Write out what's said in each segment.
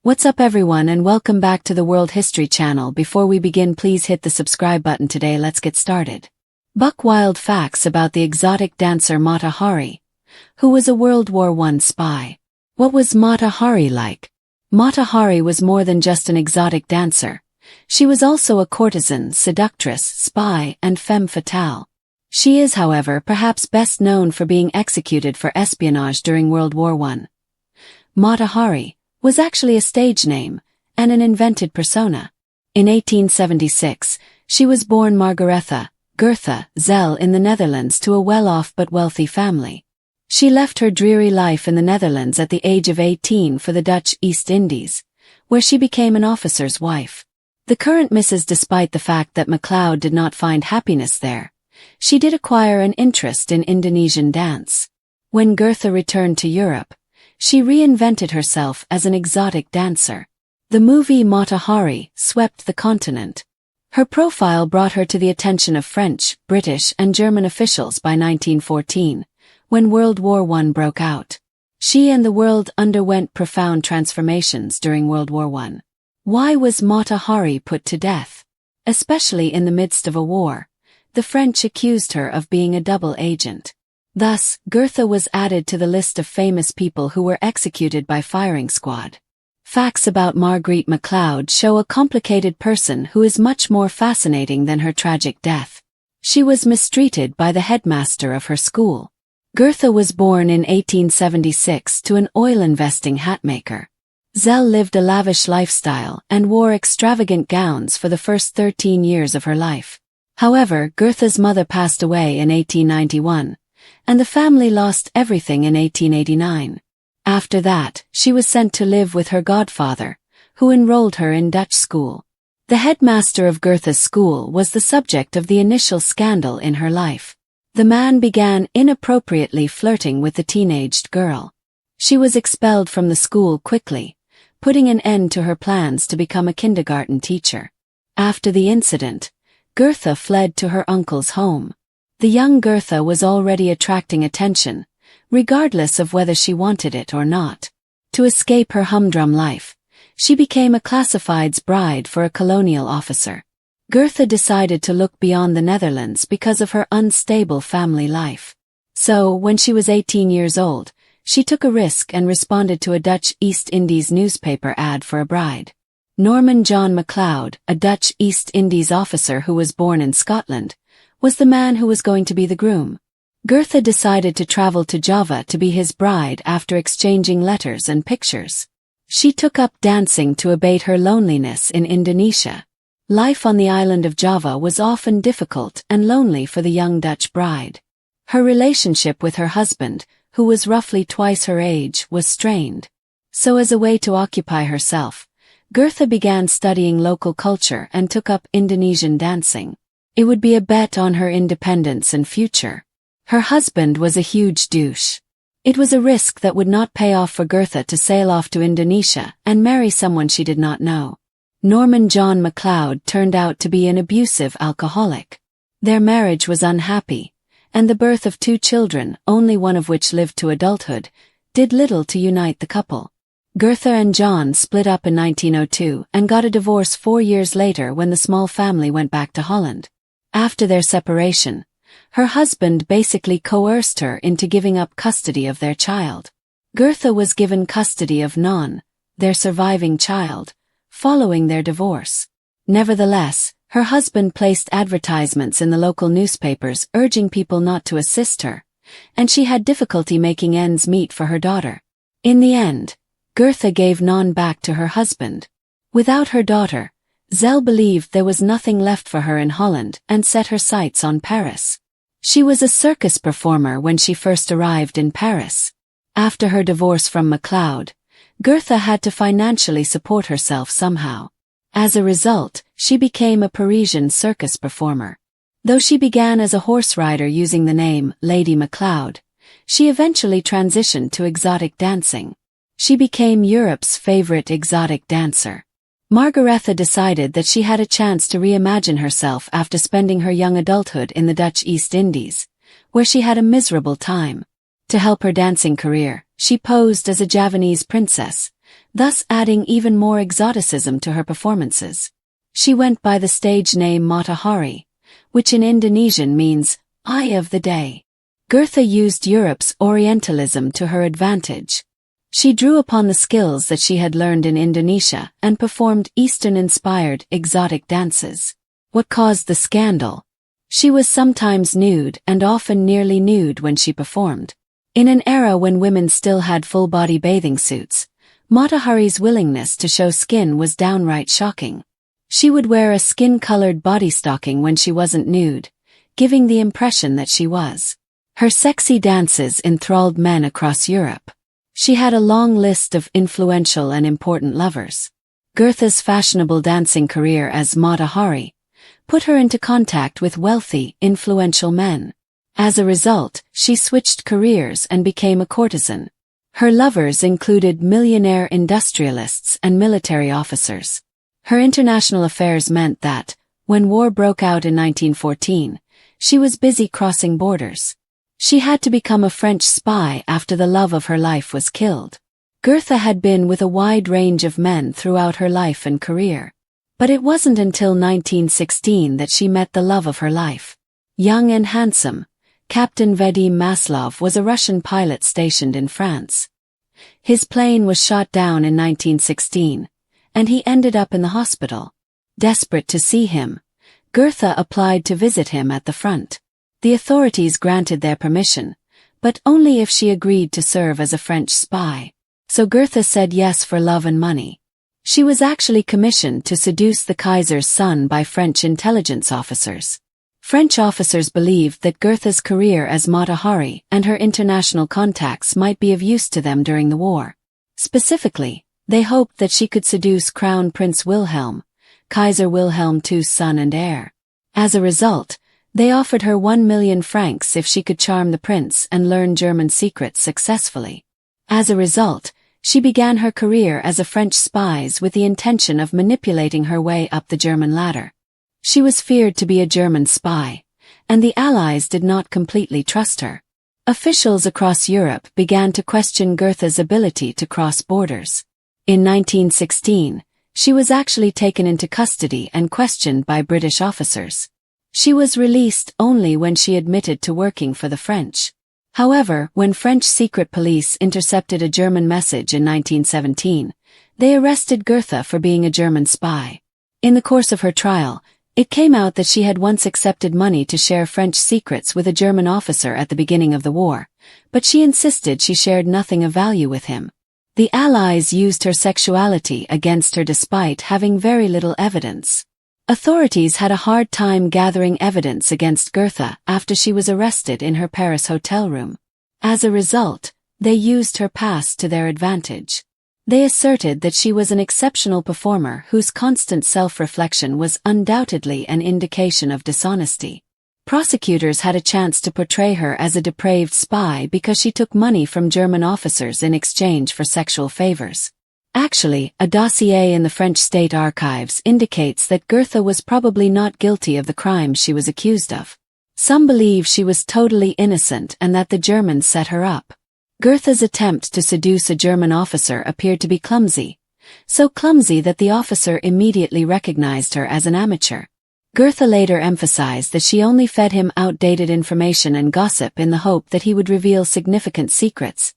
What's up everyone and welcome back to the World History Channel. Before we begin, please hit the subscribe button today. Let's get started. Buckwild facts about the exotic dancer Mata Hari, who was a World War I spy. What was Mata Hari like? Mata Hari was more than just an exotic dancer. She was also a courtesan, seductress, spy, and femme fatale. She is, however, perhaps best known for being executed for espionage during World War I. Mata Hari was actually a stage name and an invented persona. In 1876, she was born Margaretha Gertha Zell in the Netherlands to a well-off but wealthy family. She left her dreary life in the Netherlands at the age of 18 for the Dutch East Indies, where she became an officer's wife. The current Mrs. Despite the fact that MacLeod did not find happiness there, she did acquire an interest in Indonesian dance. When Gertha returned to Europe, she reinvented herself as an exotic dancer. The movie Mata Hari swept the continent. Her profile brought her to the attention of French, British, and German officials by 1914, when World War I broke out. She and the world underwent profound transformations during World War I. Why was Mata Hari put to death? Especially in the midst of a war, the French accused her of being a double agent. Thus, Gertha was added to the list of famous people who were executed by firing squad. Facts about Marguerite MacLeod show a complicated person who is much more fascinating than her tragic death. She was mistreated by the headmaster of her school. Gertha was born in 1876 to an oil investing hatmaker. Zell lived a lavish lifestyle and wore extravagant gowns for the first 13 years of her life. However, Gertha's mother passed away in 1891. And the family lost everything in 1889. After that, she was sent to live with her godfather, who enrolled her in Dutch school. The headmaster of Gertha's school was the subject of the initial scandal in her life. The man began inappropriately flirting with the teenaged girl. She was expelled from the school quickly, putting an end to her plans to become a kindergarten teacher. After the incident, Gertha fled to her uncle's home. The young Gertha was already attracting attention, regardless of whether she wanted it or not. To escape her humdrum life, she became a classified's bride for a colonial officer. Gertha decided to look beyond the Netherlands because of her unstable family life. So, when she was 18 years old, she took a risk and responded to a Dutch East Indies newspaper ad for a bride. Norman John MacLeod, a Dutch East Indies officer who was born in Scotland, was the man who was going to be the groom. Gertha decided to travel to Java to be his bride after exchanging letters and pictures. She took up dancing to abate her loneliness in Indonesia. Life on the island of Java was often difficult and lonely for the young Dutch bride. Her relationship with her husband, who was roughly twice her age, was strained. So as a way to occupy herself, Gertha began studying local culture and took up Indonesian dancing. It would be a bet on her independence and future. Her husband was a huge douche. It was a risk that would not pay off for Gertha to sail off to Indonesia and marry someone she did not know. Norman John MacLeod turned out to be an abusive alcoholic. Their marriage was unhappy, and the birth of 2 children, only one of which lived to adulthood, did little to unite the couple. Gertha and John split up in 1902 and got a divorce 4 years later when the small family went back to Holland. After their separation, her husband basically coerced her into giving up custody of their child. Gertha was given custody of Non, their surviving child, following their divorce. Nevertheless, her husband placed advertisements in the local newspapers urging people not to assist her, and she had difficulty making ends meet for her daughter. In the end, Gertha gave Non back to her husband. Without her daughter, Zell believed there was nothing left for her in Holland and set her sights on Paris. She was a circus performer when she first arrived in Paris. After her divorce from MacLeod, Gertha had to financially support herself somehow. As a result, she became a Parisian circus performer. Though she began as a horse rider using the name Lady MacLeod, she eventually transitioned to exotic dancing. She became Europe's favorite exotic dancer. Margaretha decided that she had a chance to reimagine herself after spending her young adulthood in the Dutch East Indies, where she had a miserable time. To help her dancing career, she posed as a Javanese princess, thus adding even more exoticism to her performances. She went by the stage name Mata Hari, which in Indonesian means Eye of the Day. Gertha used Europe's Orientalism to her advantage. She drew upon the skills that she had learned in Indonesia and performed Eastern-inspired exotic dances. What caused the scandal? She was sometimes nude and often nearly nude when she performed. In an era when women still had full-body bathing suits, Mata Hari's willingness to show skin was downright shocking. She would wear a skin-colored bodystocking when she wasn't nude, giving the impression that she was. Her sexy dances enthralled men across Europe. She had a long list of influential and important lovers. Gertha's fashionable dancing career as Mata Hari put her into contact with wealthy, influential men. As a result, she switched careers and became a courtesan. Her lovers included millionaire industrialists and military officers. Her international affairs meant that, when war broke out in 1914, she was busy crossing borders. She had to become a French spy after the love of her life was killed. Gertha had been with a wide range of men throughout her life and career. But it wasn't until 1916 that she met the love of her life. Young and handsome, Captain Vadim Maslov was a Russian pilot stationed in France. His plane was shot down in 1916, and he ended up in the hospital. Desperate to see him, Gertha applied to visit him at the front. The authorities granted their permission, but only if she agreed to serve as a French spy. So Gertha said yes for love and money. She was actually commissioned to seduce the Kaiser's son by French intelligence officers. French officers believed that Gertha's career as Mata Hari and her international contacts might be of use to them during the war. Specifically, they hoped that she could seduce Crown Prince Wilhelm, Kaiser Wilhelm II's son and heir. As a result, they offered her 1 million francs if she could charm the prince and learn German secrets successfully. As a result, she began her career as a French spy with the intention of manipulating her way up the German ladder. She was feared to be a German spy, and the Allies did not completely trust her. Officials across Europe began to question Gertha's ability to cross borders. In 1916, she was actually taken into custody and questioned by British officers. She was released only when she admitted to working for the French. However, when French secret police intercepted a German message in 1917, they arrested Gertha for being a German spy. In the course of her trial, it came out that she had once accepted money to share French secrets with a German officer at the beginning of the war, but she insisted she shared nothing of value with him. The Allies used her sexuality against her despite having very little evidence. Authorities had a hard time gathering evidence against Gertha after she was arrested in her Paris hotel room. As a result, they used her past to their advantage. They asserted that she was an exceptional performer whose constant self-reflection was undoubtedly an indication of dishonesty. Prosecutors had a chance to portray her as a depraved spy because she took money from German officers in exchange for sexual favors. Actually, a dossier in the French state archives indicates that Gertha was probably not guilty of the crimes she was accused of. Some believe she was totally innocent and that the Germans set her up. Gertha's attempt to seduce a German officer appeared to be clumsy, so clumsy that the officer immediately recognized her as an amateur. Gertha later emphasized that she only fed him outdated information and gossip in the hope that he would reveal significant secrets,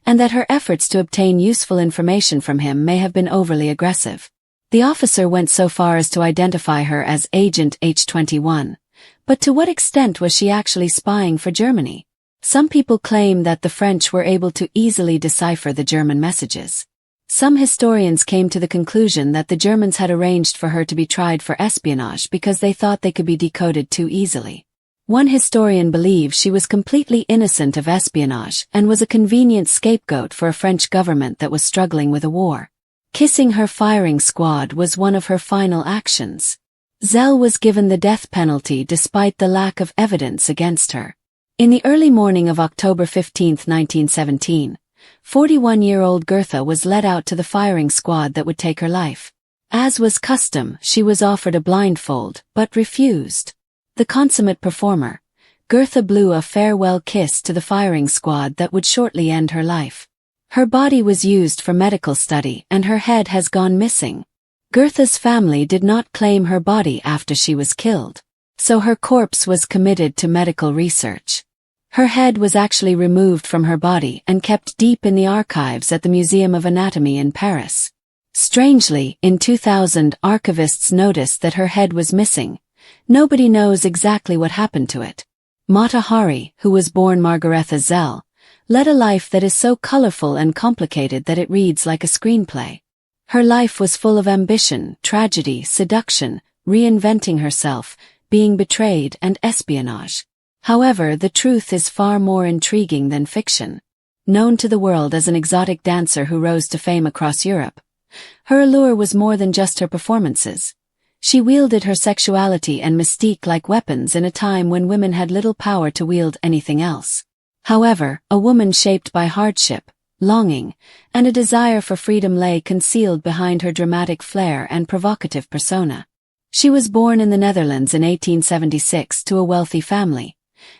and that her efforts to obtain useful information from him may have been overly aggressive. The officer went so far as to identify her as Agent H21, but to what extent was she actually spying for Germany? Some people claim that the French were able to easily decipher the German messages. Some historians came to the conclusion that the Germans had arranged for her to be tried for espionage because they thought they could be decoded too easily. One historian believes she was completely innocent of espionage and was a convenient scapegoat for a French government that was struggling with a war. Kissing her firing squad was one of her final actions. Zell was given the death penalty despite the lack of evidence against her. In the early morning of October 15, 1917, 41-year-old Gertha was led out to the firing squad that would take her life. As was custom, she was offered a blindfold, but refused. The consummate performer, Gertha blew a farewell kiss to the firing squad that would shortly end her life. Her body was used for medical study and her head has gone missing. Goethe's family did not claim her body after she was killed, so her corpse was committed to medical research. Her head was actually removed from her body and kept deep in the archives at the Museum of Anatomy in Paris. Strangely, in 2000 archivists noticed that her head was missing. Nobody knows exactly what happened to it. Mata Hari, who was born Margaretha Zell, led a life that is so colorful and complicated that it reads like a screenplay. Her life was full of ambition, tragedy, seduction, reinventing herself, being betrayed, and espionage. However, the truth is far more intriguing than fiction. Known to the world as an exotic dancer who rose to fame across Europe, her allure was more than just her performances. She wielded her sexuality and mystique like weapons in a time when women had little power to wield anything else. However, a woman shaped by hardship, longing, and a desire for freedom lay concealed behind her dramatic flair and provocative persona. She was born in the Netherlands in 1876 to a wealthy family,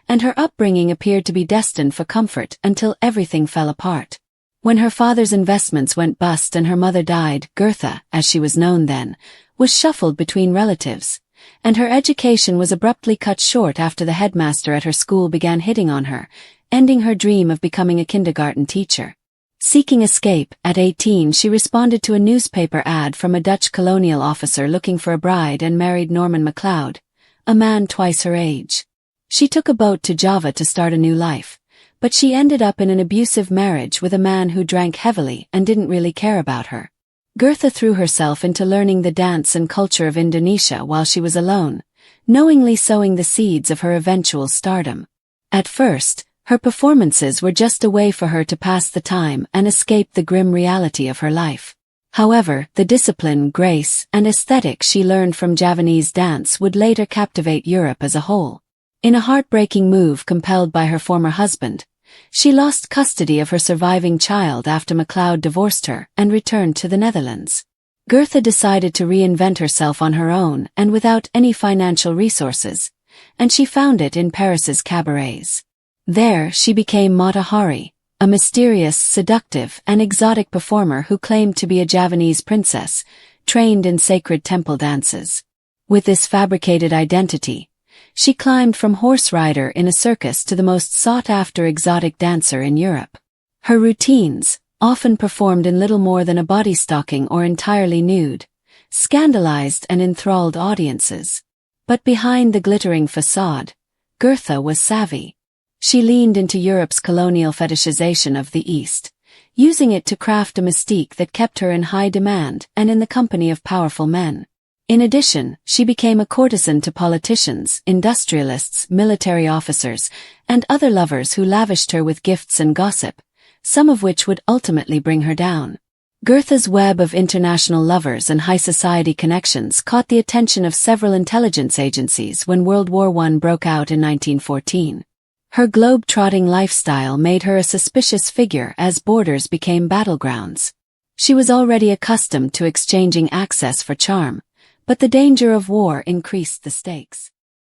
and her upbringing appeared to be destined for comfort until everything fell apart. When her father's investments went bust and her mother died, Goethe, as she was known then, was shuffled between relatives, and her education was abruptly cut short after the headmaster at her school began hitting on her, ending her dream of becoming a kindergarten teacher. Seeking escape, at 18 she responded to a newspaper ad from a Dutch colonial officer looking for a bride and married Norman MacLeod, a man twice her age. She took a boat to Java to start a new life, but she ended up in an abusive marriage with a man who drank heavily and didn't really care about her. Goethe threw herself into learning the dance and culture of Indonesia while she was alone, knowingly sowing the seeds of her eventual stardom. At first, her performances were just a way for her to pass the time and escape the grim reality of her life. However, the discipline, grace, and aesthetic she learned from Javanese dance would later captivate Europe as a whole. In a heartbreaking move compelled by her former husband, she lost custody of her surviving child after MacLeod divorced her and returned to the Netherlands. Goethe decided to reinvent herself on her own and without any financial resources, and she found it in Paris's cabarets. There, she became Mata Hari, a mysterious, seductive, and exotic performer who claimed to be a Javanese princess, trained in sacred temple dances. With this fabricated identity, she climbed from horse rider in a circus to the most sought-after exotic dancer in Europe. Her routines, often performed in little more than a body stocking or entirely nude, scandalized and enthralled audiences. But behind the glittering facade, Goethe was savvy. She leaned into Europe's colonial fetishization of the East, using it to craft a mystique that kept her in high demand and in the company of powerful men. In addition, she became a courtesan to politicians, industrialists, military officers, and other lovers who lavished her with gifts and gossip, some of which would ultimately bring her down. Goethe's web of international lovers and high society connections caught the attention of several intelligence agencies when World War I broke out in 1914. Her globe-trotting lifestyle made her a suspicious figure as borders became battlegrounds. She was already accustomed to exchanging access for charm, but the danger of war increased the stakes.